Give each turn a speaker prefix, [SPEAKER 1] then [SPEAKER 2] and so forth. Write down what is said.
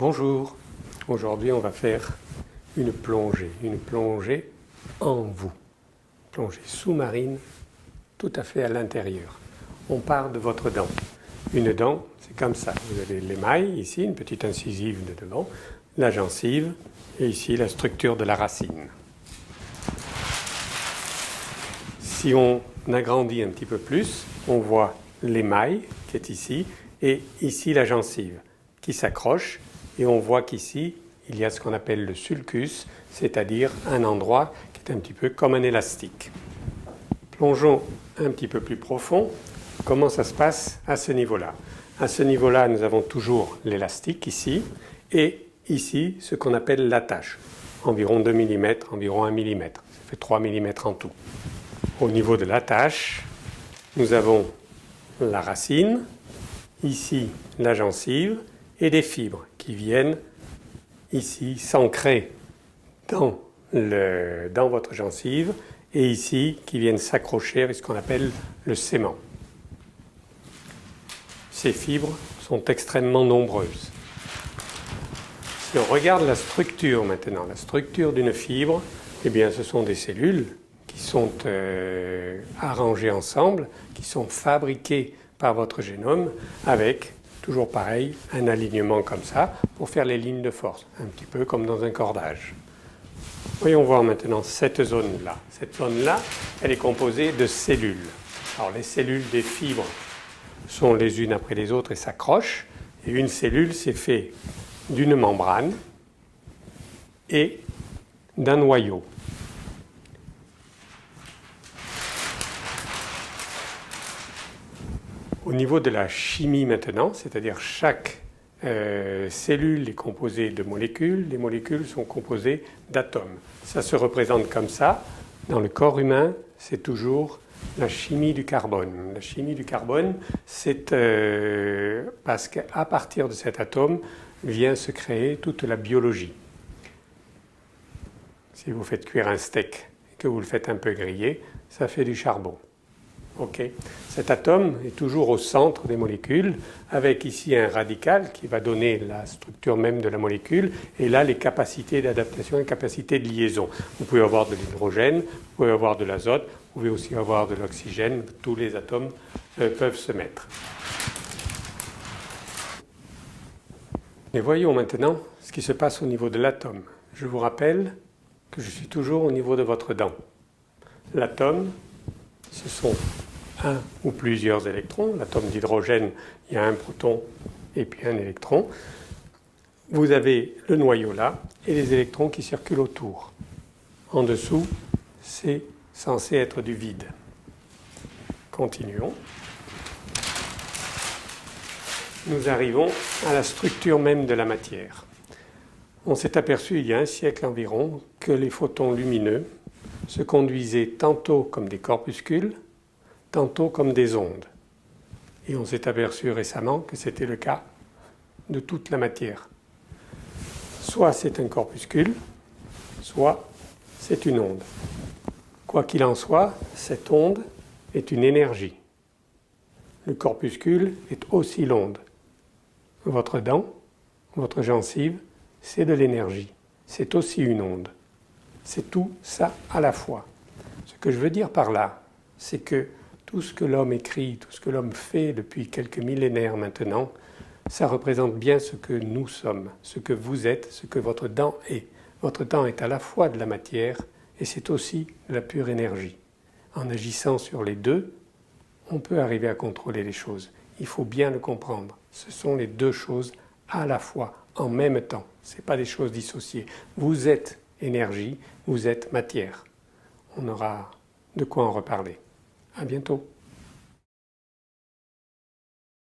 [SPEAKER 1] Bonjour, aujourd'hui on va faire une plongée en vous, plongée sous-marine tout à fait à l'intérieur. On part de votre dent. Une dent, c'est comme ça, vous avez l'émail ici, une petite incisive de devant, la gencive et ici la structure de la racine. Si on agrandit un petit peu plus, on voit l'émail qui est ici et ici la gencive qui s'accroche. Et on voit qu'ici, il y a ce qu'on appelle le sulcus, c'est-à-dire un endroit qui est un petit peu comme un élastique. Plongeons un petit peu plus profond. Comment ça se passe à ce niveau-là? À ce niveau-là, nous avons toujours l'élastique ici et ici ce qu'on appelle l'attache. Environ 2 mm, environ 1 mm. Ça fait 3 mm en tout. Au niveau de l'attache, nous avons la racine, ici la gencive et des fibres qui viennent ici s'ancrer dans votre gencive et ici qui viennent s'accrocher avec ce qu'on appelle le sément. Ces fibres sont extrêmement nombreuses. Si on regarde la structure maintenant, la structure d'une fibre, eh bien ce sont des cellules qui sont arrangées ensemble, qui sont fabriquées par votre génome avec toujours pareil, un alignement comme ça pour faire les lignes de force, un petit peu comme dans un cordage. Voyons voir maintenant cette zone-là. Cette zone-là, elle est composée de cellules. Alors les cellules des fibres sont les unes après les autres et s'accrochent. Et une cellule, c'est fait d'une membrane et d'un noyau. Au niveau de la chimie maintenant, c'est-à-dire chaque cellule est composée de molécules, les molécules sont composées d'atomes. Ça se représente comme ça. Dans le corps humain, c'est toujours la chimie du carbone. La chimie du carbone, c'est parce qu'à partir de cet atome vient se créer toute la biologie. Si vous faites cuire un steak et que vous le faites un peu griller, ça fait du charbon. Okay. Cet atome est toujours au centre des molécules, avec ici un radical qui va donner la structure même de la molécule, et là les capacités d'adaptation et capacités de liaison. Vous pouvez avoir de l'hydrogène, vous pouvez avoir de l'azote, vous pouvez aussi avoir de l'oxygène, tous les atomes peuvent se mettre. Et voyons maintenant ce qui se passe au niveau de l'atome. Je vous rappelle que je suis toujours au niveau de votre dent. L'atome, ce sont un ou plusieurs électrons. L'atome d'hydrogène, il y a un proton et puis un électron. Vous avez le noyau là et les électrons qui circulent autour. En dessous, c'est censé être du vide. Continuons. Nous arrivons à la structure même de la matière. On s'est aperçu il y a un siècle environ que les photons lumineux se conduisaient tantôt comme des corpuscules, tantôt comme des ondes. Et on s'est aperçu récemment que c'était le cas de toute la matière. Soit c'est un corpuscule, soit c'est une onde. Quoi qu'il en soit, cette onde est une énergie. Le corpuscule est aussi l'onde. Votre dent, votre gencive, c'est de l'énergie. C'est aussi une onde. C'est tout ça à la fois. Ce que je veux dire par là, c'est que tout ce que l'homme écrit, tout ce que l'homme fait depuis quelques millénaires maintenant, ça représente bien ce que nous sommes, ce que vous êtes, ce que votre dent est. Votre dent est à la fois de la matière et c'est aussi de la pure énergie. En agissant sur les deux, on peut arriver à contrôler les choses. Il faut bien le comprendre. Ce sont les deux choses à la fois, en même temps. Ce n'est pas des choses dissociées. Vous êtes énergie, vous êtes matière. On aura de quoi en reparler. À bientôt.